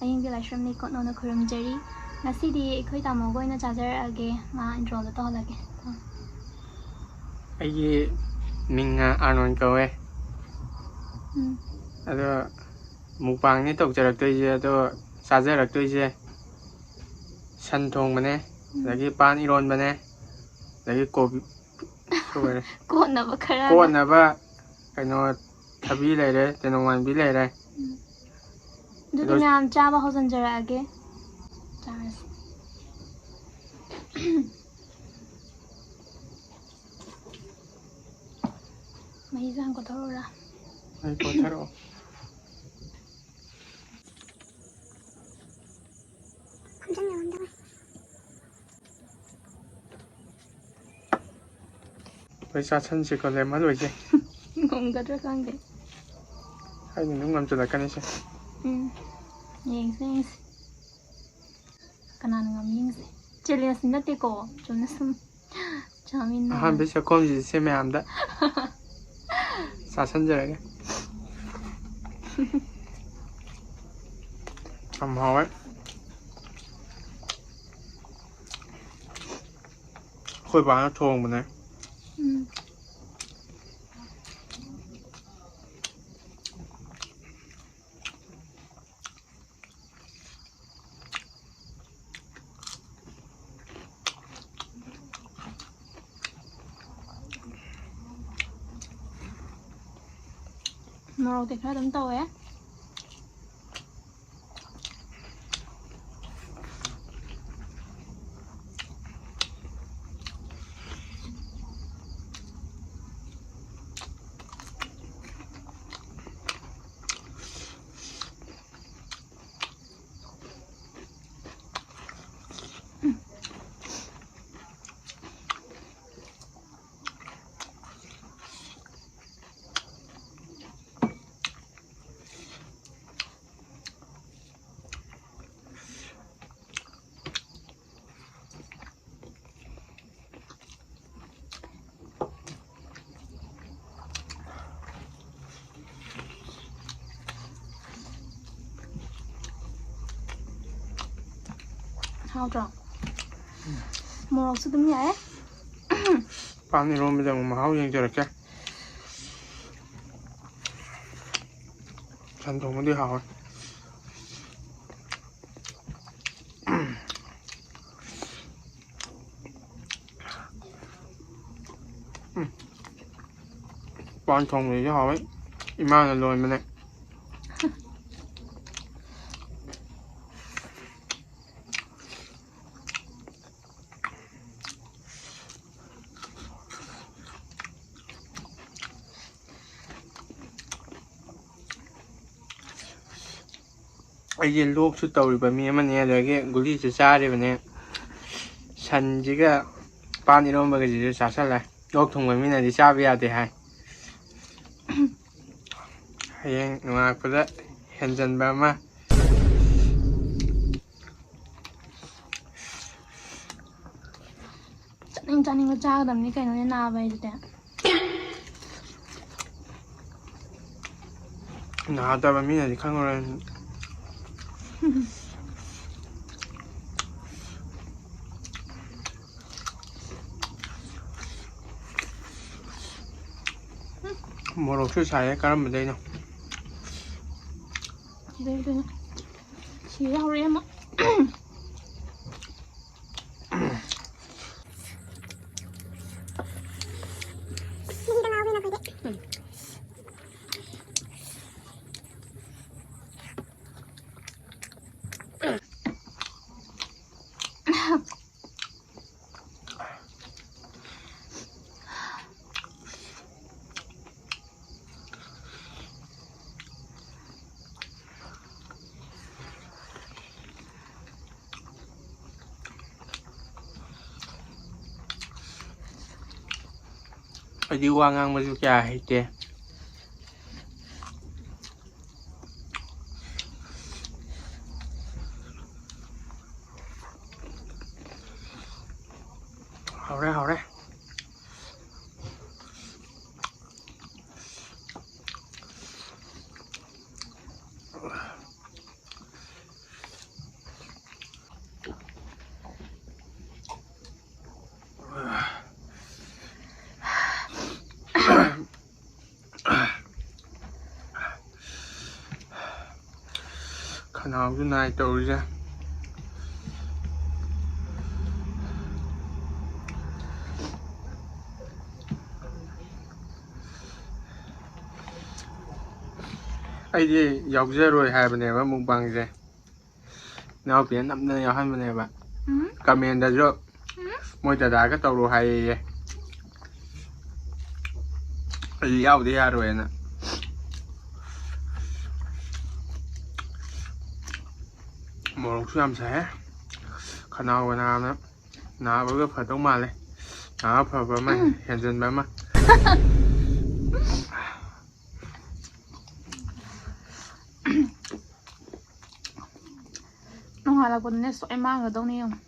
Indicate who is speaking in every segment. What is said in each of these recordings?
Speaker 1: ꯑꯌꯤꯡꯒꯤ ꯂꯥꯏꯁ꯭ꯔꯝꯅꯤ ꯀꯣꯠꯅꯣꯅ ꯈꯨꯔꯨꯝꯖꯔꯤ ꯉꯁꯤꯗꯤ ꯑꯩꯈꯣꯏ ꯇꯥꯃꯣꯒ ꯑꯣꯏꯅ ꯆꯥꯖꯔꯛꯑꯒꯦ ꯃꯥ ꯏꯟꯇ꯭ꯔꯣꯗꯣ ꯇꯧꯍꯜꯂꯒꯦ
Speaker 2: ꯑꯩꯒꯤ ꯃꯤꯡꯅ ꯑꯥꯔꯅꯣꯟ ꯀꯧꯋꯦ ꯑꯗꯣ ꯃꯨꯛꯕꯥꯡꯅꯤ ꯇꯧꯖꯔꯛꯇꯣꯏꯁꯦ ꯑꯗꯣ ꯆꯥꯖꯔꯛꯇꯣꯏꯁꯦ ꯁꯟ ꯊꯣꯡꯕꯅꯦ ꯑꯗꯒꯤ ꯄꯥꯟ ꯏꯔꯣꯟꯕꯅꯦ ꯑꯗꯒꯤ ꯀꯣꯕꯤ
Speaker 1: ꯀꯣꯠꯅꯕ ꯈꯔ
Speaker 2: ꯀꯣꯠꯅꯕ ꯀꯩꯅꯣ ꯊꯕꯤ ꯂꯩꯔꯦ ꯇꯦꯅꯧ ꯃꯥꯟꯕꯤ ꯂꯩꯔꯦ
Speaker 1: ꯑꯗꯨꯗꯤ ꯃꯌꯥꯝ ꯆꯥꯕ ꯍꯧꯖꯤꯟꯖꯔꯛꯑꯒꯦ ꯆꯥꯔꯁꯤ ꯃꯍꯤꯁꯦ ꯍꯥꯟꯅ ꯀꯣꯠꯊꯔꯛꯎꯔꯥ
Speaker 2: ꯑꯩ ꯀꯣꯠꯊꯔꯛꯑꯣ ꯑꯩꯈꯣꯏ ꯆꯥꯁꯟꯁꯤꯀꯣ ꯂꯦꯝꯍꯜꯂꯣꯏꯁꯦ
Speaker 1: ꯉꯝꯒꯗ꯭ꯔꯥ ꯈꯪꯗꯦ
Speaker 2: ꯑꯩꯅ ꯑꯗꯨꯝ ꯉꯝꯁꯤꯜꯂꯛꯀꯅꯤꯁꯦ
Speaker 1: ꯌꯦꯡꯁꯦ ꯌꯦꯡꯁꯦ ꯀꯅꯥꯅ ꯉꯝꯃꯤ ꯌꯦꯡꯁꯦ ꯆꯦꯂꯦꯟꯖ ꯅꯠꯇꯦꯀꯣ ꯆꯨꯝꯅ ꯁꯨꯝ ꯆꯥꯃꯤꯟꯅꯕ
Speaker 2: ꯑꯍꯥꯟꯕꯩ ꯁꯛꯈꯣꯝꯁꯤꯁꯦ ꯃꯌꯥꯝꯗ ꯆꯥꯁꯟꯖꯔꯒꯦ ꯌꯥꯝ ꯍꯥꯎꯋꯦ ꯑꯩꯈꯣꯏ ꯕꯥꯅ ꯊꯣꯡꯕꯅꯦ
Speaker 1: ꯃꯣꯔꯣꯛꯇꯤ ꯈꯔ ꯑꯗꯨꯝ ꯇꯧꯋꯦ ꯍꯥꯎꯇ꯭ꯔꯣ ꯃꯣꯔꯣꯛꯁꯨ ꯑꯗꯨꯝ ꯌꯥꯏ
Speaker 2: ꯄꯥꯟ ꯏꯔꯣꯟꯕꯗ ꯑꯃꯨꯛ ꯃꯍꯥꯎ ꯌꯦꯡꯖꯔꯛꯀꯦ ꯁꯟ ꯊꯣꯡꯕꯗꯤ ꯍꯥꯎꯋꯦ ꯄꯥꯟ ꯊꯣꯡꯕꯁꯤꯁꯨ ꯍꯥꯎꯋꯦ ꯏꯃꯥꯅ ꯂꯣꯟꯕꯅꯦ ꯑꯩꯁꯦ ꯂꯣꯛꯁꯨ ꯇꯧꯔꯤꯕ ꯃꯤ ꯑꯃꯅꯤ ꯑꯗꯒꯤ ꯒꯨꯂꯤꯁꯨ ꯆꯥꯔꯤꯕꯅꯦ ꯁꯟꯁꯤꯒ ꯄꯥꯟ ꯏꯔꯣꯟꯕꯒꯁꯤꯁꯨ ꯆꯥꯁꯜꯂꯦ ꯂꯣꯛ ꯊꯨꯡꯕ ꯃꯤꯅꯗꯤ ꯆꯥꯕ ꯌꯥꯗꯦ ꯍꯥꯏ ꯍꯌꯦꯡ ꯅꯣꯡꯉꯥꯜꯂꯛꯄꯗ ꯍꯦꯟꯖꯟꯕ ꯑꯃ
Speaker 1: ꯆꯥꯅꯤꯡ ꯆꯥꯅꯤꯡꯕ ꯆꯥꯒꯗꯕꯅꯤ ꯀꯩꯅꯣꯅꯦ ꯅꯥꯕ ꯍꯥꯏꯁꯤꯗꯤ
Speaker 2: ꯅꯥꯗꯕ ꯃꯤꯅꯗꯤ ꯈꯪꯉꯔꯣꯏ ꯃꯣꯔꯣꯛꯁꯨ ꯁꯥꯏꯌꯦ ꯀꯔꯝꯕꯗꯩꯅꯣ
Speaker 1: ꯁꯤꯗꯩꯗꯨꯅ ꯁꯤꯕ ꯍꯧꯔꯛꯑꯦ ꯑꯃ
Speaker 2: ꯑꯩꯗꯤ ꯋꯥ ꯉꯥꯡꯕꯁꯨ ꯀꯌꯥ ꯍꯩꯇꯦ ꯍꯥꯎꯔꯦ ꯍꯥꯎꯔꯦ ꯈꯅꯥꯎꯁꯨ ꯅꯥꯏ ꯇꯧꯔꯤꯁꯦ ꯑꯩꯗꯤ ꯌꯥꯎꯖꯔꯣꯏ ꯍꯥꯏꯕꯅꯦꯕ ꯃꯨꯛꯕꯥꯡꯁꯦ ꯏꯅꯥꯎꯄꯤꯅ ꯅꯝꯗꯅ ꯌꯥꯎꯍꯟꯕꯅꯦꯕ ꯀꯃꯦꯟꯗꯁꯨ ꯃꯣꯏ ꯗꯗꯥꯒ ꯇꯧꯔꯣ ꯍꯥꯏꯌꯦ ꯑꯩ ꯌꯥꯎꯗ ꯌꯥꯔꯣꯏꯅ ꯃꯣꯔꯣꯛꯁꯨ ꯌꯥꯝ ꯁꯥꯏ ꯈꯅꯥꯎꯒ ꯅꯥꯕꯒ ꯐꯗꯧ ꯃꯥꯜꯂꯦ ꯅꯥꯕ ꯐꯕ ꯑꯃ ꯍꯦꯟꯖꯟꯕ ꯑꯃ
Speaker 1: ꯅꯣꯡꯉꯥꯜꯂꯛꯄꯗꯅꯦ ꯁꯣꯏ ꯃꯥꯡꯒꯗꯧꯅꯤ ꯌꯦꯡꯉꯨ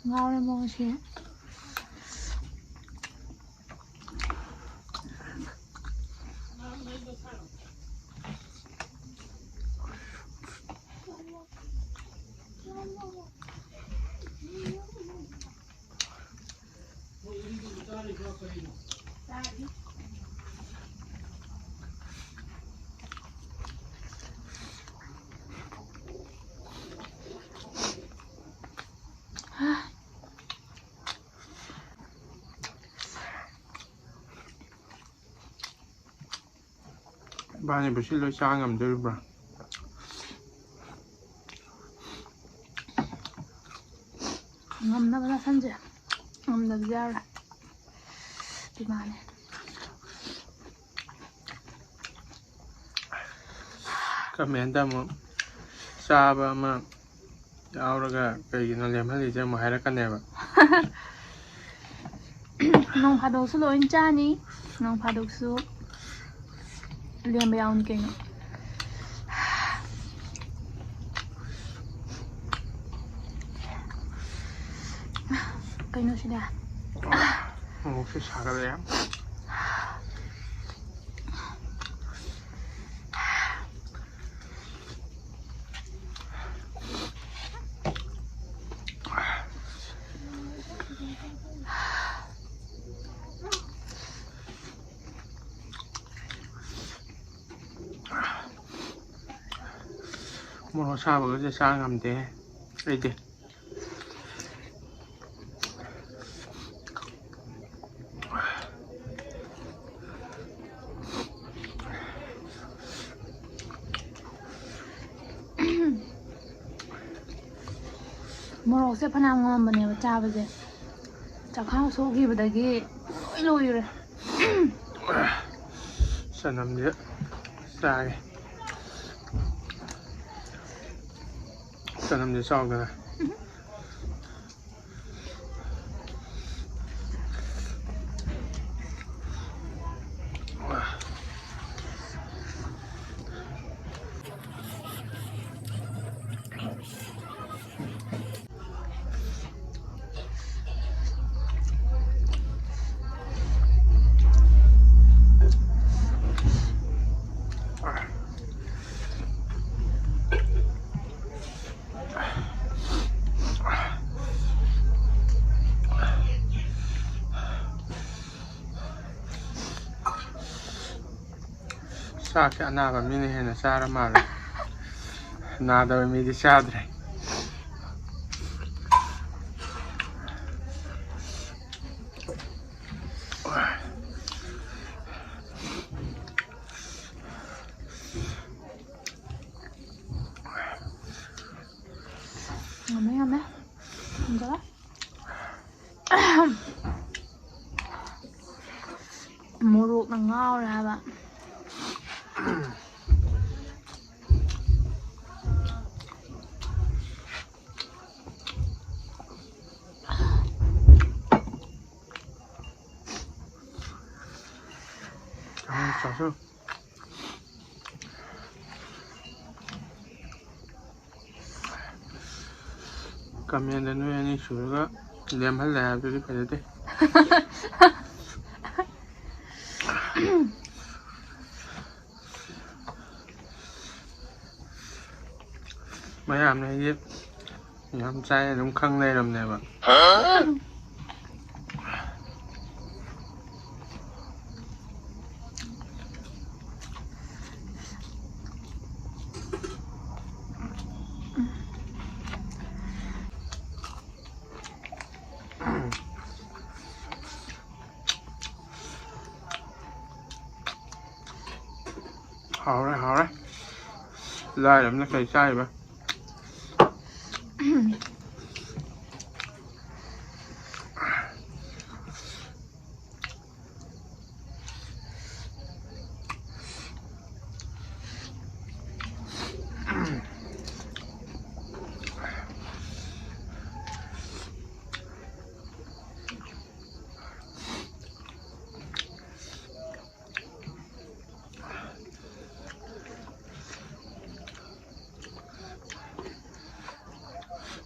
Speaker 1: ngao lên mong xí
Speaker 2: ꯏꯕꯥꯅꯤꯕꯨꯁꯤ ꯂꯣꯏ ꯆꯥ ꯉꯝꯗꯣꯔꯤꯕ꯭ꯔꯥ
Speaker 1: ngâm nó thân gì ngâm được ra rồi thì mà này
Speaker 2: comment ꯑꯃꯨꯛ ꯆꯥꯕ ꯑꯃ ꯌꯥꯎꯔꯒ ꯀꯩꯒꯤꯅꯣ ꯂꯦꯝꯍꯜꯂꯤꯁꯦ ꯑꯃꯨꯛ ꯍꯥꯏꯔꯛꯀꯅꯦꯕ
Speaker 1: nông phá đồ số lỗi cha ní nông phá đồ số liền bèo như kìa cây nó sẽ đà
Speaker 2: ꯃꯣꯔꯣꯛꯁꯦ ꯁꯥꯒꯠꯂꯦ ꯃꯣꯔꯣꯛ ꯁꯥꯕꯒꯁꯦ ꯆꯥ ꯉꯝꯗꯦ ꯑꯩꯗꯤ
Speaker 1: 모로세 파남 ngomꯕꯅꯦꯕ ꯆꯥꯕꯁꯦ ꯆꯈꯥꯎ ꯁꯣꯛꯈꯤꯕꯗꯒꯤ ꯂꯣꯏ ꯂꯣꯏꯔꯦ
Speaker 2: ꯆꯅꯝꯁꯦ ꯆꯥꯒꯦ ꯆꯅꯝꯁꯦ ꯆꯥꯎꯗꯅ ꯆꯥꯛꯁꯦ ꯑꯅꯥꯕ ꯃꯤꯅ ꯍꯦꯟꯅ ꯆꯥꯔ ꯃꯥꯜꯂꯦ ꯅꯥꯗꯕ ꯃꯤꯗꯤ ꯆꯥꯗ꯭ꯔꯦ
Speaker 1: ngâm đó 모로나 ngao rồi hả bạn
Speaker 2: 자서 까면 눈이 수가 렘할 나들이 봐야 돼. mấy làm này chứ làm sai đúng khăn đây làm này mà họ đấy lai làm nó sai sai mà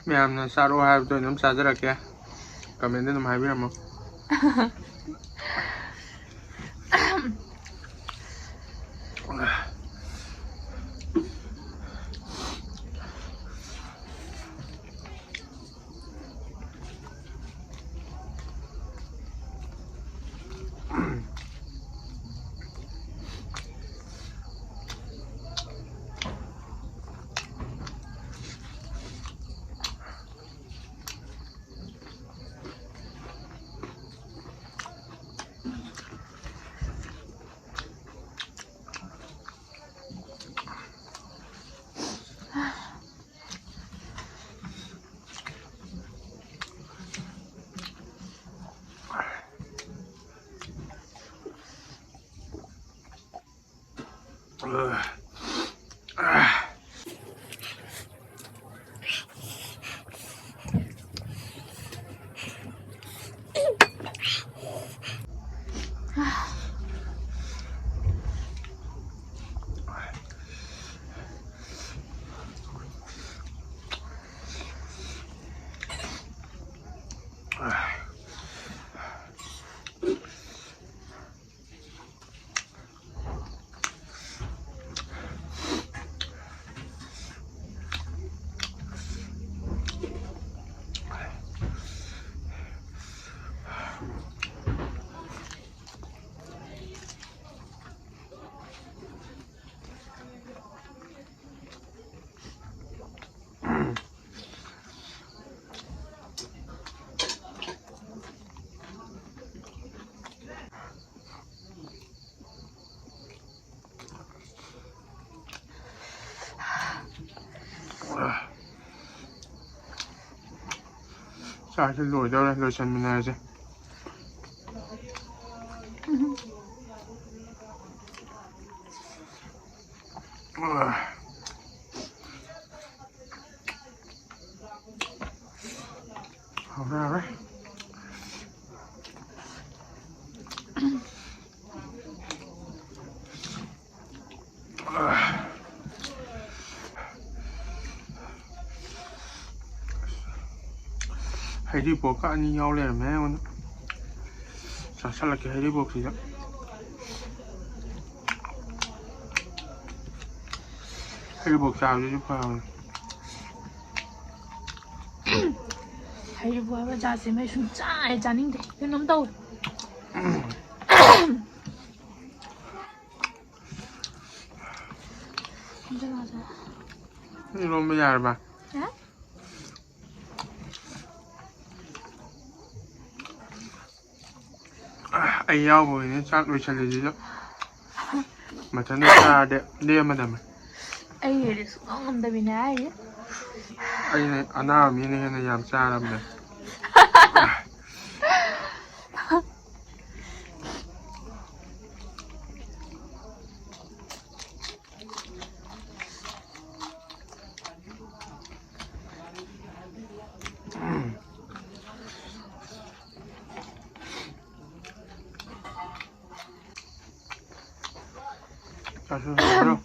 Speaker 2: mẹ sao đâu hai tôi nắm sao rất là kia cầm đến năm hai biết không sao sẽ lùi đâu đây lùi chân bên này chứ không ra đấy 헤리보가 아니냐고 그러네 오늘 자 살라게 헤리보 시작 헤리보 sao chứ phải
Speaker 3: 헤리보 하면 자세히 진짜 짜는데 이건 너무 더워 진짜 맞아
Speaker 2: 이런 거 얇아
Speaker 3: 예?
Speaker 2: ai nhau rồi nên chắc đôi chân gì đó mà chân nó ra đêm mà đầm
Speaker 3: ai vậy xuống không được bên ai vậy
Speaker 2: ai này anh nào mình này làm sao làm này 자살로 자살로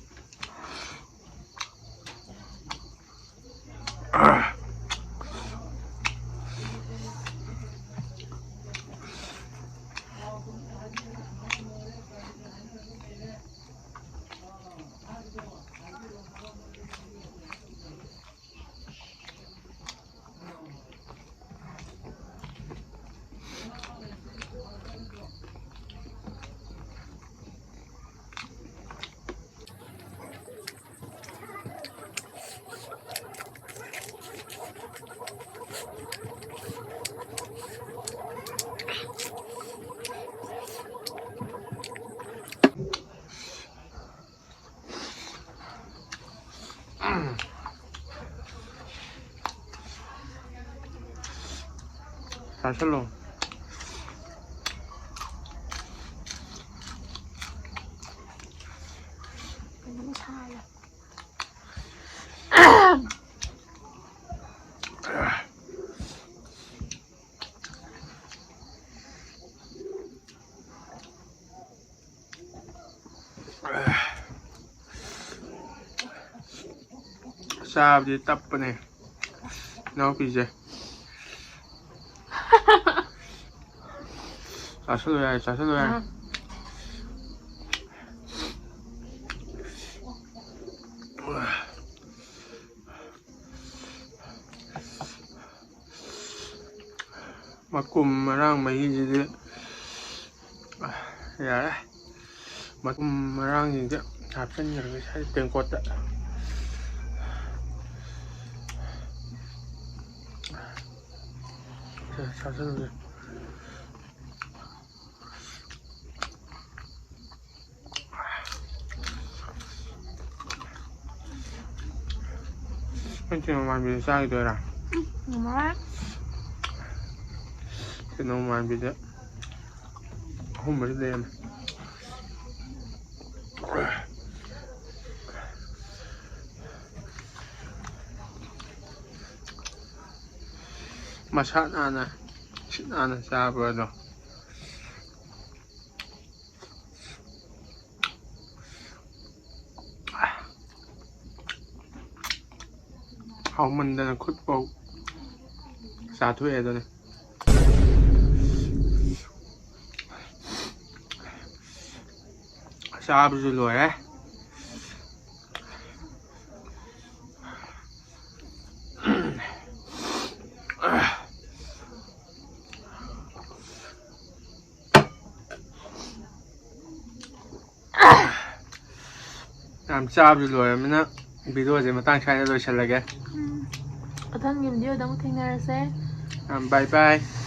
Speaker 2: 자살로
Speaker 3: 너무 차요.
Speaker 2: ꯆꯥꯕꯗꯤ ꯇꯞꯄꯅꯦ ꯏꯅꯥꯎꯄꯤꯁꯦ 자살로 야해 자살로 야해 ꯃꯀꯨꯝ ꯃꯍꯤꯁꯤꯗꯤ ꯌꯥꯔꯦ ꯃꯀꯨꯝ ꯃꯔꯥꯡꯁꯤꯡꯁꯦ ꯍꯥꯞꯆꯤꯟꯈ꯭ꯔꯒ ꯁꯥꯏ ꯇꯦꯡꯀꯣꯠꯇ 자살로 너무 많이 비려 싸게 되라.
Speaker 3: 정말?
Speaker 2: 너무 많이 비려. 홈을 내. 맛이 나나, 나나 싸버려. không mình đây là khuất bộ xả thuê rồi này sao rồi rồi đấy làm sao rồi mới nó video gì mà tăng khai rồi sẽ là cái
Speaker 3: 어떤 video 너무 생각하세요?
Speaker 2: bye bye